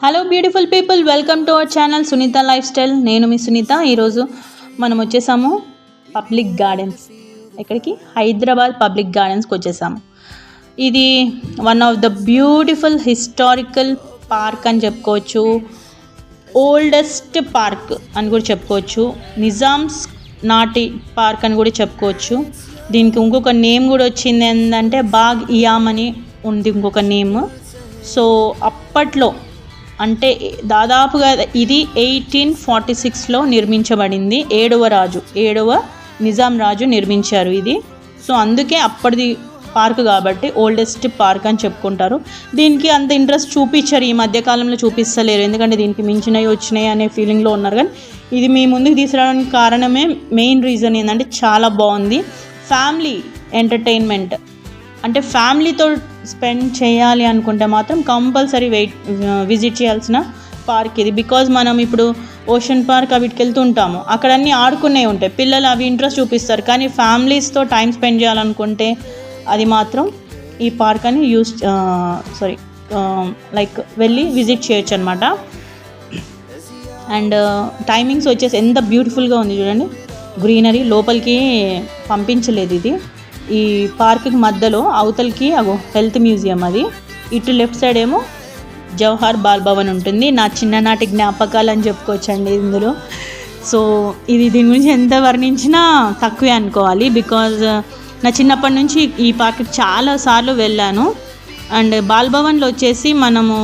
Hello beautiful people, welcome to our channel Sunita life style. నేను మీ సునీత. ఈరోజు మనం వచ్చేసాము పబ్లిక్ గార్డెన్స్. ఎక్కడికి? హైదరాబాద్ పబ్లిక్ గార్డెన్స్కి వచ్చేసాము. ఇది one of the beautiful historical park అని చెప్పుకోవచ్చు, ఓల్డెస్ట్ పార్క్ అని కూడా చెప్పుకోవచ్చు, నిజామ్స్ నాటి పార్క్ అని కూడా చెప్పుకోవచ్చు. దీనికి ఇంకొక నేమ్ కూడా వచ్చింది, ఏంటంటే బాగ్ ఇయామ్ అని ఉంది ఇంకొక నేమ్. సో అప్పట్లో అంటే దాదాపుగా ఇది 1846లో నిర్మించబడింది. ఏడవ నిజాం రాజు నిర్మించారు ఇది. సో అందుకే అప్పటిది పార్క్ కాబట్టి ఓల్డెస్ట్ పార్క్ అని చెప్పుకుంటారు. దీనికి అంత ఇంట్రెస్ట్ చూపించారు, ఈ మధ్యకాలంలో చూపిస్తలేరు, ఎందుకంటే దీనికి మించినవి వచ్చినాయి అనే ఫీలింగ్లో ఉన్నారు. కానీ ఇది మీ ముందుకు తీసుకురావడానికి కారణమే, మెయిన్ రీజన్ ఏంటంటే చాలా బాగుంది. ఫ్యామిలీ ఎంటర్టైన్మెంట్ అంటే ఫ్యామిలీతో స్పెండ్ చేయాలి అనుకుంటే మాత్రం కంపల్సరీ విజిట్ చేయాల్సిన పార్క్ ఇది. బికాజ్ మనం ఇప్పుడు ఓషన్ పార్క్ అవిటికి వెళ్తుంటాము, అక్కడ అన్నీ ఆడుకునే ఉంటాయి, పిల్లలు అవి ఇంట్రెస్ట్ చూపిస్తారు. కానీ ఫ్యామిలీస్తో టైం స్పెండ్ చేయాలనుకుంటే అది మాత్రం ఈ పార్క్ అని వెళ్ళి విజిట్ చేయొచ్చు అనమాట. అండ్ టైమింగ్స్ వచ్చేసి ఎంత బ్యూటిఫుల్గా ఉంది చూడండి. గ్రీనరీ లోపలికి పంపించలేదు ఇది. ఈ పార్క్కి మధ్యలో అవతలకి హెల్త్ మ్యూజియం, అది ఇటు లెఫ్ట్ సైడ్ ఏమో జవహర్ బాల్ భవన్ ఉంటుంది. నా చిన్ననాటి జ్ఞాపకాలు అని చెప్పుకోవచ్చండి ఇందులో. సో దీని గురించి ఎంత వర్ణించినా తక్కువే అనుకోవాలి. బికాజ్ నా చిన్నప్పటి నుంచి ఈ పార్క్కి చాలాసార్లు వెళ్ళాను. అండ్ బాల్ భవన్లో వచ్చేసి మనము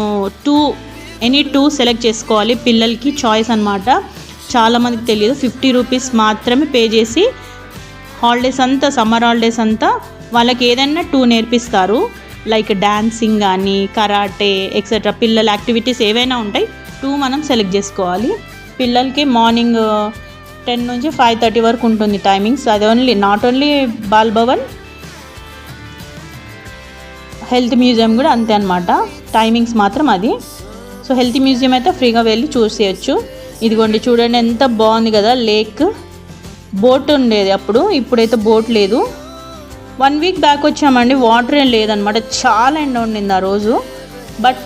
ఎనీ టూ సెలెక్ట్ చేసుకోవాలి, పిల్లలకి చాయిస్ అనమాట. చాలామందికి తెలియదు, 50 రూపీస్ మాత్రమే పే చేసి హాలిడేస్ అంతా, సమ్మర్ హాలిడేస్ అంతా వాళ్ళకి ఏదైనా 2 నేర్పిస్తారు. లైక్ డాన్సింగ్ కానీ, కరాటే ఎక్సెట్రా, పిల్లల యాక్టివిటీస్ ఏవైనా ఉంటాయి. 2 మనం సెలెక్ట్ చేసుకోవాలి. పిల్లలకి మార్నింగ్ 10 నుంచి 5:30 వరకు ఉంటుంది టైమింగ్స్. అది not only ball Bhavan, health museum కూడా అంతే అనమాట, టైమింగ్స్ మాత్రం అది. సో హెల్త్ మ్యూజియం అయితే ఫ్రీగా వెళ్ళి చూసేయచ్చు. ఇదిగోండి చూడండి ఎంత బాగుంది కదా. లేక్, బోట్ ఉండేది అప్పుడు, ఇప్పుడైతే బోట్ లేదు. 1 వీక్ బ్యాక్ వచ్చామండి, వాటర్ ఏం లేదనమాట, చాలా ఎండ ఉండింది ఆ రోజు. బట్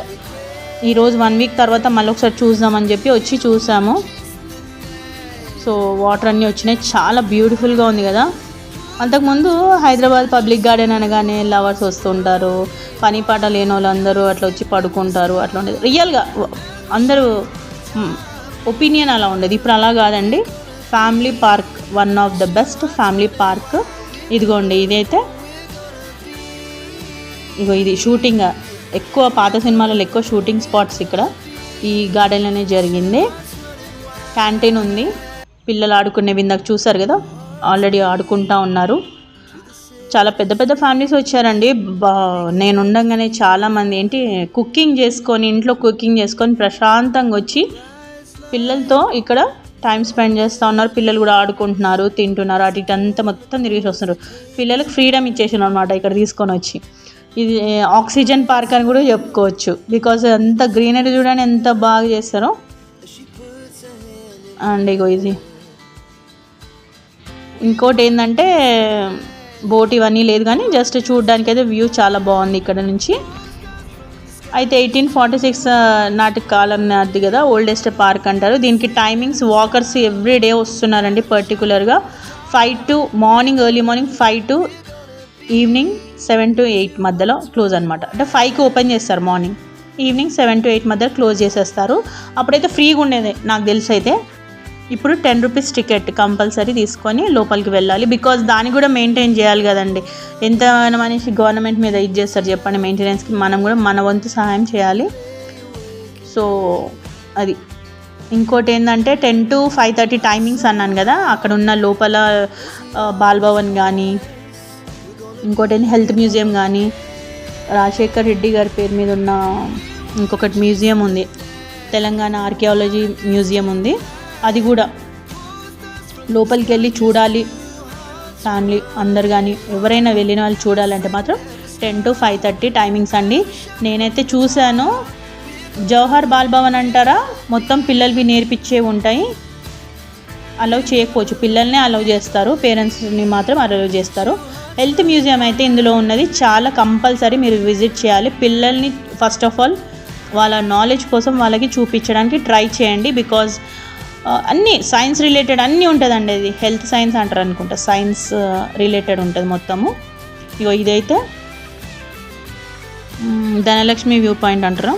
ఈరోజు 1 వీక్ తర్వాత మళ్ళీ ఒకసారి చూద్దామని చెప్పి వచ్చి చూసాము. సో వాటర్ అన్నీ వచ్చినాయి, చాలా బ్యూటిఫుల్గా ఉంది కదా. అంతకుముందు హైదరాబాద్ పబ్లిక్ గార్డెన్ అనగానే లవర్స్ వస్తుంటారు, పని పాట లేని వాళ్ళు అందరూ అట్లా వచ్చి పడుకుంటారు, అట్లా ఉండేది. రియల్గా అందరూ ఒపీనియన్ అలా ఉండేది. ఇప్పుడు అలా కాదండి. Family park, one of the best family park. ఇదిగోండి ఇదైతే ఇది షూటింగ్, ఎక్కువ పాత సినిమాలలో ఎక్కువ షూటింగ్ స్పాట్స్ ఇక్కడ ఈ గార్డెన్లోనే జరిగింది. క్యాంటీన్ ఉంది, పిల్లలు ఆడుకునేవి ఇందాక చూసారు కదా, ఆల్రెడీ ఆడుకుంటూ ఉన్నారు. చాలా పెద్ద పెద్ద ఫ్యామిలీస్ వచ్చారండి. నేను ఉండగానే చాలామంది ఇంట్లో కుకింగ్ చేసుకొని ప్రశాంతంగా వచ్చి పిల్లలతో ఇక్కడ టైం స్పెండ్ చేస్తూ ఉన్నారు. పిల్లలు కూడా ఆడుకుంటున్నారు, తింటున్నారు, అటు ఇటు అంతా మొత్తం తిరిగి వస్తున్నారు. పిల్లలకు ఫ్రీడమ్ ఇచ్చేసాను అనమాట ఇక్కడ తీసుకొని వచ్చి. ఇది ఆక్సిజన్ పార్క్ అని కూడా చెప్పుకోవచ్చు. బికాజ్ అంత గ్రీనరీ చూడండి ఎంత బాగా చేస్తారో. అండ్ ఇది ఇంకోటి ఏంటంటే బోట్ ఇవన్నీ లేదు, కానీ జస్ట్ చూడడానికి అయితే వ్యూ చాలా బాగుంది ఇక్కడ నుంచి. అయితే 1846 నాటి కాలం నాది కదా, ఓల్డెస్ట్ పార్క్ అంటారు. దీనికి టైమింగ్స్ వాకర్స్ ఎవ్రీ డే వస్తున్నారండి. పర్టికులర్గా 5 to morning, early morning 5 to evening 7 to 8 మధ్యలో క్లోజ్ అనమాట. అంటే 5కి ఓపెన్ చేస్తారు మార్నింగ్, ఈవినింగ్ 7 to 8 మధ్యలో క్లోజ్ చేసేస్తారు. అప్పుడైతే ఫ్రీగా ఉండేది నాకు తెలిసి. అయితే ఇప్పుడు 10 రూపీస్ టికెట్ కంపల్సరీ తీసుకొని లోపలికి వెళ్ళాలి. బికాజ్ దాన్ని కూడా మెయింటైన్ చేయాలి కదండి. ఎంత మనిషి గవర్నమెంట్ మీద ఇది చేస్తారు చెప్పండి మెయింటెనెన్స్కి, మనం కూడా మన వంతు సహాయం చేయాలి. సో అది. ఇంకోటి ఏంటంటే 10 to 5:30 టైమింగ్స్ అన్నాను కదా. అక్కడ ఉన్న లోపల బాల్ భవన్ కానీ, ఇంకోటి ఏంటి హెల్త్ మ్యూజియం కానీ, రాజశేఖర్ రెడ్డి గారి పేరు మీద ఉన్న ఇంకొకటి మ్యూజియం ఉంది, తెలంగాణ ఆర్కియాలజీ మ్యూజియం ఉంది. అది కూడా లోపలికి వెళ్ళి చూడాలి. ఫ్యామిలీ అందరు కానీ ఎవరైనా వెళ్ళిన వాళ్ళు చూడాలంటే మాత్రం 10 to 5:30 టైమింగ్స్ అండి. నేనైతే చూశాను. జవహర్ బాల్ భవన్ అంటారా, మొత్తం పిల్లలవి నేర్పించే ఉంటాయి. అలౌ చేయకపోవచ్చు, పిల్లల్ని అలౌ చేస్తారు, పేరెంట్స్ని మాత్రం అలౌ చేస్తారు. హెల్త్ మ్యూజియం అయితే ఇందులో ఉన్నది, చాలా కంపల్సరీ మీరు విజిట్ చేయాలి. పిల్లల్ని ఫస్ట్ ఆఫ్ ఆల్ వాళ్ళ నాలెడ్జ్ కోసం వాళ్ళకి చూపించడానికి ట్రై చేయండి. బికాజ్ అన్నీ సైన్స్ రిలేటెడ్ అన్నీ ఉంటుందండి. అది హెల్త్ సైన్స్ అంటారు అనుకుంటా, సైన్స్ రిలేటెడ్ ఉంటుంది మొత్తము. ఇగో ఇదైతే ధనలక్ష్మి వ్యూ పాయింట్ అంటారు.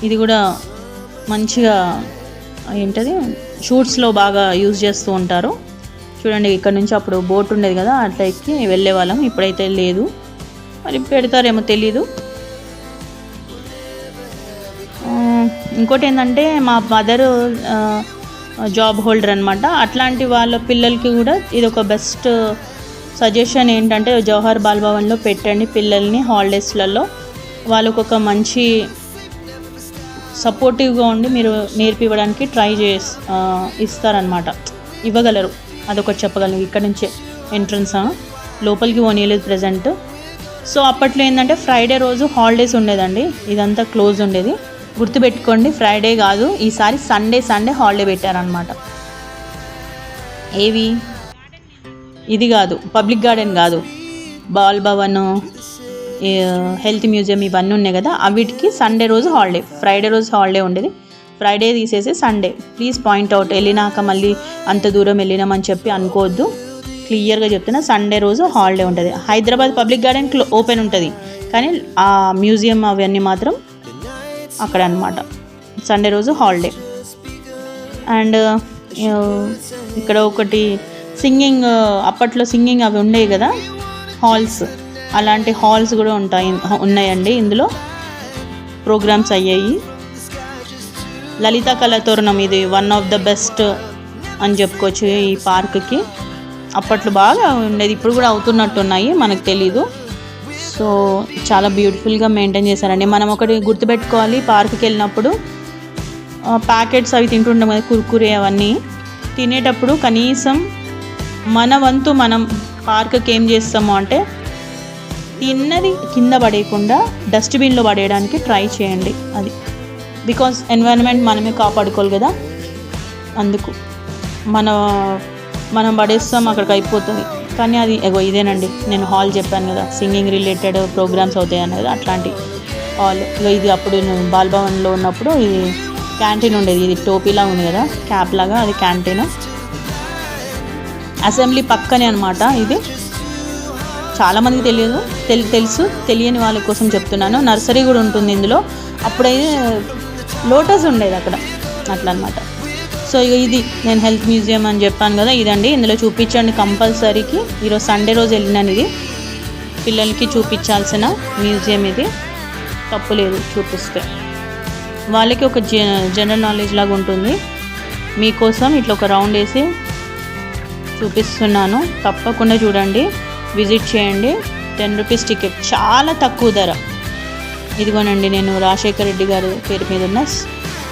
ఇది కూడా మంచిగా ఏంటది షూట్స్లో బాగా యూజ్ చేస్తూ ఉంటారు. చూడండి ఇక్కడ నుంచి అప్పుడు బోట్ ఉండేది కదా, అట్లా ఎక్కి వెళ్ళే వాళ్ళం. ఇప్పుడైతే లేదు, మరి పెడతారేమో తెలీదు. ఇంకోటి ఏంటంటే మా మదర్ జాబ్ హోల్డర్ అనమాట. అట్లాంటి వాళ్ళ పిల్లలకి కూడా ఇది ఒక బెస్ట్ సజెషన్ ఏంటంటే జవహర్ బాల్ భవన్లో పెట్టండి పిల్లల్ని. హాలిడేస్లలో వాళ్ళకు ఒక మంచి సపోర్టివ్గా ఉండి మీరు నేర్పివ్వడానికి ట్రై ఇస్తారనమాట, ఇవ్వగలరు. అదొకటి చెప్పగలను. ఇక్కడ నుంచే ఎంట్రన్స్ లోపలికి పోనీయలేదు ప్రజెంట్. సో అప్పట్లో ఏంటంటే ఫ్రైడే రోజు హాలిడేస్ ఉండేదండి, ఇదంతా క్లోజ్ ఉండేది. గుర్తుపెట్టుకోండి, ఫ్రైడే కాదు, ఈసారి సండే హాలిడే పెట్టారనమాట. ఏవి ఇది కాదు, పబ్లిక్ గార్డెన్ కాదు, బాల్ భవన్, హెల్త్ మ్యూజియం ఇవన్నీ ఉన్నాయి కదా, అవిటికి సండే రోజు హాలిడే. ఫ్రైడే రోజు హాలిడే ఉండేది, ఫ్రైడే తీసేసి సండే. ప్లీజ్ పాయింట్ అవుట్, వెళ్ళినాక మళ్ళీ అంత దూరం వెళ్ళినామని చెప్పి అనుకోవద్దు. క్లియర్గా చెప్తున్నా, సండే రోజు హాలిడే ఉంటుంది. హైదరాబాద్ పబ్లిక్ గార్డెన్ ఓపెన్ ఉంటుంది, కానీ ఆ మ్యూజియం అవన్నీ మాత్రం అక్కడ అనమాట. సండే రోజు హాలిడే. అండ్ ఇక్కడ ఒకటి సింగింగ్, అప్పట్లో సింగింగ్ అవి ఉండేవి కదా హాల్స్, అలాంటి హాల్స్ కూడా ఉన్నాయండి. ఇందులో ప్రోగ్రామ్స్ అయ్యాయి. లలిత కళాతోరణం ఇది వన్ ఆఫ్ ద బెస్ట్ అని చెప్పుకోవచ్చు ఈ పార్క్కి. అప్పట్లో బాగా ఉండేది, ఇప్పుడు కూడా అవుతున్నట్టున్నాయి, మనకు తెలీదు. సో చాలా బ్యూటిఫుల్గా మెయింటైన్ చేశారండి. మనం ఒకటి గుర్తుపెట్టుకోవాలి, పార్క్కి వెళ్ళినప్పుడు ప్యాకెట్స్ అవి తింటుంటాం కదా, కుర్కురే అవన్నీ తినేటప్పుడు కనీసం మన వంతు మనం పార్క్కి ఏం చేస్తాము అంటే తిన్నది కింద పడేయకుండా డస్ట్బిన్లో పడేయడానికి ట్రై చేయండి. అది బికాజ్ ఎన్వైరన్మెంట్ మనమే కాపాడుకోవాలి కదా, అందుకు మనం పడేస్తాం, అక్కడికి అయిపోతుంది. కానీ అది ఇదేనండి, నేను హాల్ చెప్పాను కదా, సింగింగ్ రిలేటెడ్ ప్రోగ్రామ్స్ అవుతాయి అనేది, అట్లాంటి హాల్. ఇది అప్పుడు నేను బాల్ భవన్లో ఉన్నప్పుడు ఇది క్యాంటీన్ ఉండేది. ఇది టోపీలా ఉంది కదా, క్యాప్ లాగా, అది క్యాంటీన్. అసెంబ్లీ పక్కనే అనమాట. ఇది చాలామందికి తెలుసు, తెలియని వాళ్ళ కోసం చెప్తున్నాను. నర్సరీ కూడా ఉంటుంది ఇందులో. అప్పుడైతే లోటస్ ఉండేది అక్కడ, అట్లా అనమాట. సో ఇది నేను హెల్త్ మ్యూజియం అని చెప్పాను కదా, ఇదండి. ఇందులో చూపించండి కంపల్సరీకి. ఈరోజు సండే రోజు వెళ్ళినాను. ఇది పిల్లలకి చూపించాల్సిన మ్యూజియం, ఇది తప్పులేదు చూపిస్తే. వాళ్ళకి ఒక జనరల్ నాలెడ్జ్ లాగా ఉంటుంది. మీకోసం ఇట్లా ఒక రౌండ్ వేసి చూపిస్తున్నాను, తప్పకుండా చూడండి, విజిట్ చేయండి. 10 రూపీస్ టికెట్, చాలా తక్కువ ధర. ఇదిగోనండి, నేను రాజశేఖర్ రెడ్డి గారి పేరు మీద ఉన్న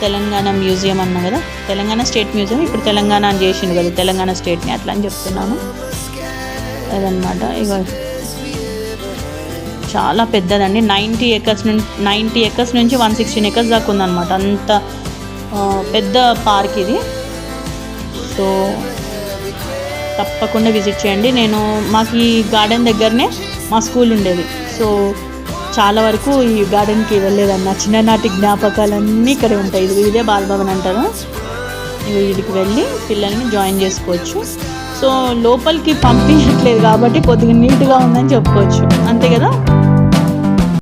తెలంగాణ మ్యూజియం అన్నా కదా, తెలంగాణ స్టేట్ మ్యూజియం. ఇప్పుడు తెలంగాణ అని చేసిండు కదా, తెలంగాణ స్టేట్ని, అట్లా అని చెప్తున్నాను. అదనమాట. ఇక చాలా పెద్దదండి, 90 ఎకర్స్ నుంచి 116 ఎకర్స్ దాకా ఉందన్నమాట. అంత పెద్ద పార్క్ ఇది. సో తప్పకుండా విజిట్ చేయండి. మాకు ఈ గార్డెన్ దగ్గరనే మా స్కూల్ ఉండేది. సో చాలా వరకు ఈ గార్డెన్కి వెళ్ళేదన్న, చిన్ననాటి జ్ఞాపకాలన్నీ ఇక్కడే ఉంటాయి. ఇదే బాల్ భవన్ అంటారు. వీడికి వెళ్ళి పిల్లల్ని జాయిన్ చేసుకోవచ్చు. సో లోపలికి పంపించట్లేదు కాబట్టి కొద్దిగా నీట్గా ఉందని చెప్పుకోవచ్చు, అంతే కదా.